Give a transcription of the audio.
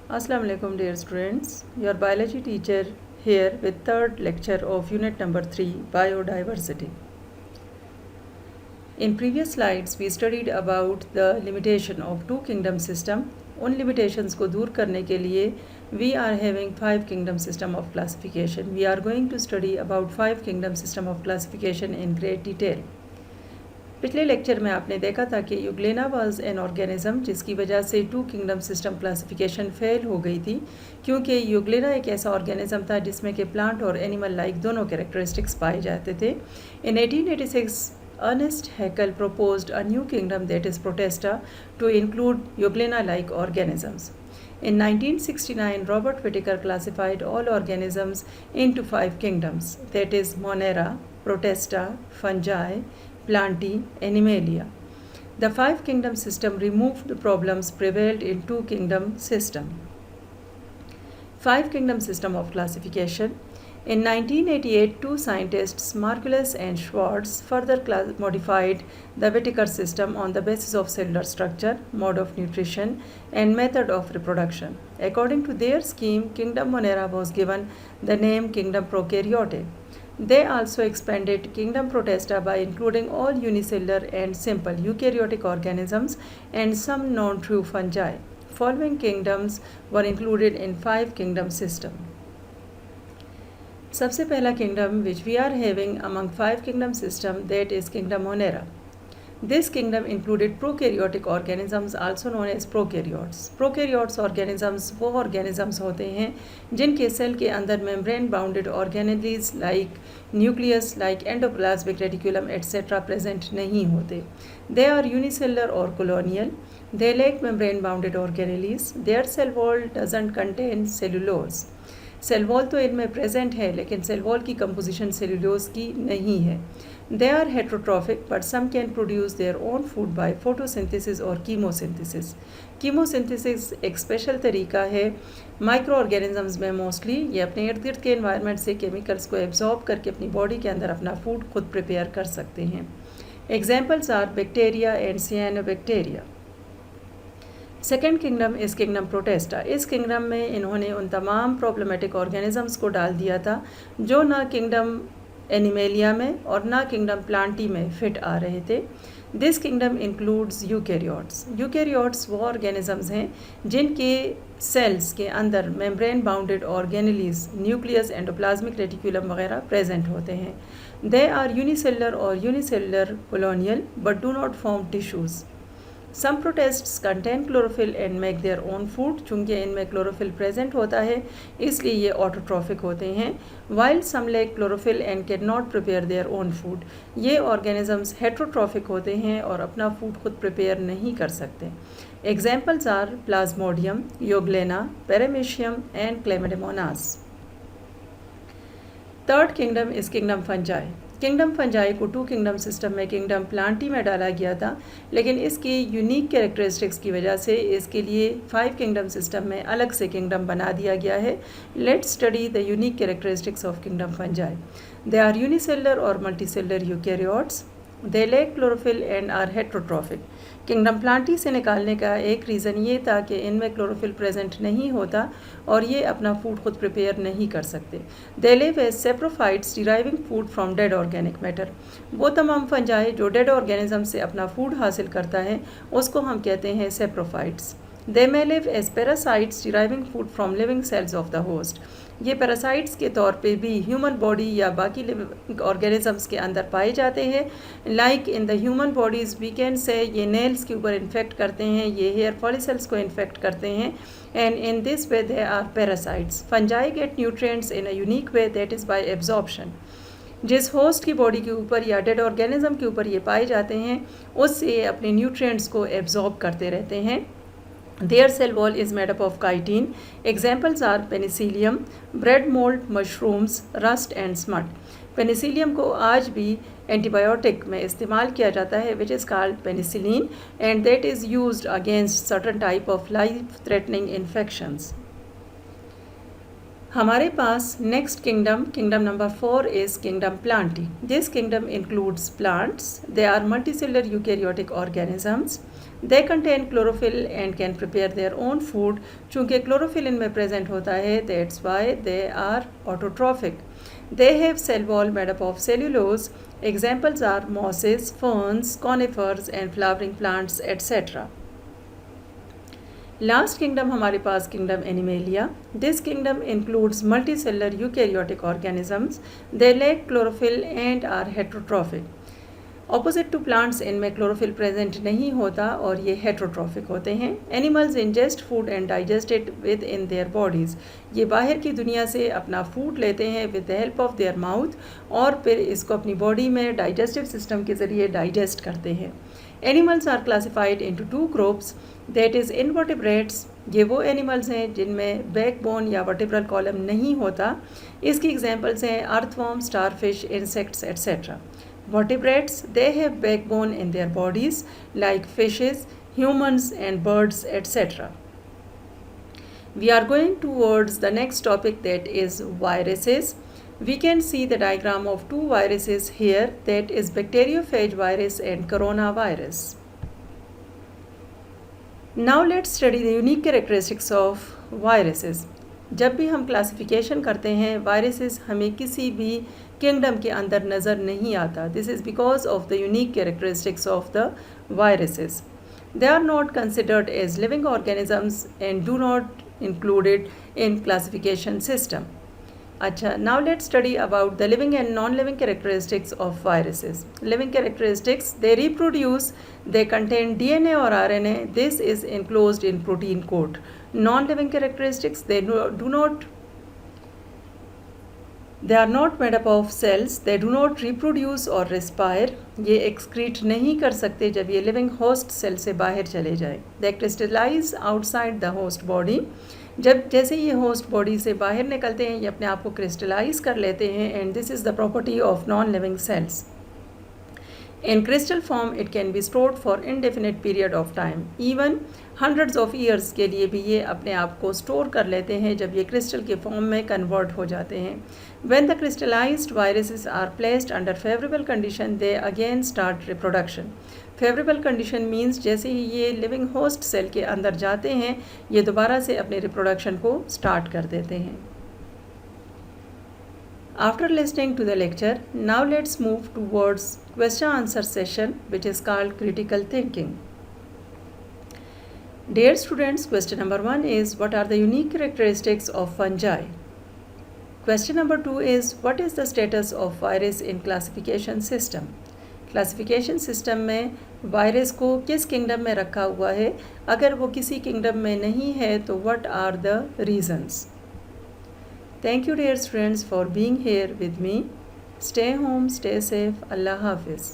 Assalamu alaikum dear students, your biology teacher here with third lecture of unit number 3 biodiversity. In previous slides we studied about the limitation of two kingdom system. उन limitations को दूर करने के लिए we are having 5 kingdom system of classification. We are going to study about 5 kingdom system of classification in great detail. पिछले lecture में आपने देखा था कि यूग्लेना वाज एन ऑर्गेनिज्म जिसकी वजह से two kingdom system classification fail हो गई थी, क्योंकि यूग्लेना एक ऐसा ऑर्गेनिज्म था जिसमें कि प्लांट और एनिमल लाइक दोनों कैरेक्टरिस्टिक्स पाए जाते थे. इन 1886 Ernest हैकल proposed a new kingdom that is Protista to include Euglena-like organisms. In 1969, Robert Whittaker classified all organisms into 5 kingdoms, that is Monera, Protista, Fungi, Plantae, Animalia. The 5 kingdom system removed the problems prevailed in 2 kingdom system. 5 kingdom system of classification. In 1988, two scientists, Margulis and Schwartz, further modified the Whittaker system on the basis of cellular structure, mode of nutrition, and method of reproduction. According to their scheme, Kingdom Monera was given the name Kingdom Prokaryote. They also expanded Kingdom Protista by including all unicellular and simple eukaryotic organisms and some non-true fungi. Following kingdoms were included in 5 kingdom system. सबसे पहला kingdom which we are having among 5 kingdom system, that is Kingdom Monera. This kingdom included prokaryotic organisms also known as prokaryotes. Prokaryotes organisms वो organisms होते हैं जिनके cell के अंदर membrane bounded organelles like nucleus, like endoplasmic reticulum etc. present नहीं होते. They are unicellular or colonial. They lack membrane bounded organelles. Their cell wall doesn't contain cellulose. Cell wall तो इनमें प्रेजेंट है लेकिन सेल वॉल की composition cellulose की नहीं है. They are heterotrophic but some can produce their own food by photosynthesis और chemosynthesis. Chemosynthesis एक स्पेशल तरीका है माइक्रो ऑर्गेनिजम्स में. मोस्टली ये अपने इर्द गिर्द के एनवायरनमेंट से केमिकल्स को एब्जॉर्ब करके अपनी बॉडी के अंदर अपना फूड खुद प्रिपेयर कर सकते हैं. Examples are bacteria and cyanobacteria. Second kingdom इस किंगडम प्रोटेस्टा. इस किंगडम में इन्होंने उन तमाम प्रॉब्लमेटिक ऑर्गेनिजम्स को डाल दिया था जो ना किंगडम एनिमेलिया में और ना किंगडम प्लांटी में फिट आ रहे थे. This kingdom includes eukaryotes. Eukaryotes वो ऑर्गेनिजम्स हैं जिनके सेल्स के अंदर membrane bounded organelles, nucleus, endoplasmic reticulum वगैरह प्रेजेंट होते हैं. दे आर यूनिसेलुलर और unicellular colonial but do not form tissues. Some protists contain chlorophyll and make their own food. चूँकि इनमें chlorophyll present होता है इसलिए ये autotrophic होते हैं. While some lack chlorophyll and cannot prepare their own food. ये organisms heterotrophic होते हैं और अपना food खुद prepare नहीं कर सकते. Examples are Plasmodium, Euglena, Paramecium and Chlamydomonas. Third kingdom is Kingdom Fungi. Kingdom fungi को 2 किंगडम सिस्टम में किंगडम प्लांटी में डाला गया था, लेकिन इसकी यूनिक कैरेक्टरिस्टिक्स की वजह से इसके लिए 5 किंगडम सिस्टम में अलग से किंगडम बना दिया गया है. Let's study the unique characteristics of kingdom fungi. They are unicellular और multicellular eukaryotes. They lack chlorophyll and are heterotrophic. Kingdom plantae से निकालने का एक रीज़न ये था कि इनमें क्लोरोफिल प्रेजेंट नहीं होता और ये अपना फूड खुद प्रिपेयर नहीं कर सकते. They live as saprophytes deriving food from dead organic matter. वो तमाम फंजाई जो डेड ऑर्गेनिज्म से अपना फूड हासिल करता है उसको हम कहते हैं saprophytes. They may live as parasites deriving food from living cells of the host. ये पैरासाइट्स के तौर पे भी ह्यूमन बॉडी या बाकी लिविंग ऑर्गेनिजम्स के अंदर पाए जाते हैं. Like in the human bodies we can say ये नेल्स के ऊपर इन्फेक्ट करते हैं, ये हेयर फॉलिकल्स को इन्फेक्ट करते हैं and in this way they are parasites. Fungi get nutrients in a unique way that is by absorption. जिस होस्ट की बॉडी के ऊपर या डेड ऑर्गेनिज्म के ऊपर ये पाए जाते हैं उससे ये अपने न्यूट्रिएंट्स को एब्जॉर्ब करते रहते हैं. Their cell wall is made up of chitin. Examples are penicillium, bread mold, mushrooms, rust and smut. Penicillium को आज भी एंटीबायोटिक में इस्तेमाल किया जाता है which is called penicillin and that is used against certain type of life threatening infections. हमारे पास next kingdom number 4 is kingdom Plantae. This kingdom includes plants. They are multicellular eukaryotic organisms. They contain chlorophyll and can prepare their own food. चूँकि chlorophyll इनमें present होता है, that's why they are autotrophic. They have cell wall made up of cellulose. Examples are mosses, ferns, conifers and flowering plants, etc. Last kingdom हमारे पास kingdom animalia. This kingdom includes multicellular eukaryotic organisms. They lack chlorophyll and are heterotrophic. Opposite to plants इनमें chlorophyll present नहीं होता और ये heterotrophic होते हैं. Animals ingest food and digest it within their bodies. ये बाहर की दुनिया से अपना फूड लेते हैं with the help of their mouth और फिर इसको अपनी बॉडी में डाइजेस्टिव सिस्टम के ज़रिए डाइजेस्ट करते हैं. Animals are classified into 2 groups. That is invertebrates. ये वो एनिमल्स हैं जिनमें बैकबोन या वर्टिब्रल कॉलम नहीं होता. इसकी एग्जांपल्स हैं earthworm, starfish, insects etcetera. Vertebrates, they have backbone in their bodies like fishes, humans and birds, etc. We are going towards the next topic, that is viruses. We can see the diagram of 2 viruses here, that is bacteriophage virus and coronavirus. Now let's study the unique characteristics of viruses. जब भी हम classification करते हैं viruses हमें किसी भी kingdom के अंदर नज़र नहीं आता. This is because of the unique characteristics of the viruses. They are not considered as living organisms and do not included in classification system. अच्छा, now let's study about the living and non-living characteristics of viruses. Living characteristics, they reproduce, they contain DNA or RNA. This is enclosed in protein coat. Non-living characteristics, they are not made up of cells. They do not reproduce or respire. ये excrete नहीं कर सकते जब ये living host cell से बाहर चले जाए. They crystallize outside the host body. जब जैसे ये होस्ट बॉडी से बाहर निकलते हैं ये अपने आप को क्रिस्टलाइज कर लेते हैं and this is the property of non living cells. In crystal form it can be stored for indefinite period of time. Even hundreds of years के लिए भी ये अपने आप को स्टोर कर लेते हैं जब ये क्रिस्टल के फॉर्म में कन्वर्ट हो जाते हैं. When the crystallised viruses are placed under favourable condition they again start reproduction. Favourable condition means जैसे ही ये लिविंग होस्ट सेल के अंदर जाते हैं ये दोबारा से अपने रिप्रोडक्शन को स्टार्ट कर देते हैं. After listening to the lecture, now let's move towards question answer session which is called critical thinking. Dear students, question number 1 is what are the unique characteristics of fungi? Question number 2 is what is the status of virus in classification system? Classification system में virus को किस kingdom में रखा हुआ है. अगर वो किसी किंगडम में नहीं है तो what are the reasons. Thank you dear friends for being here with me. Stay home, stay safe. अल्लाह हाफिज़.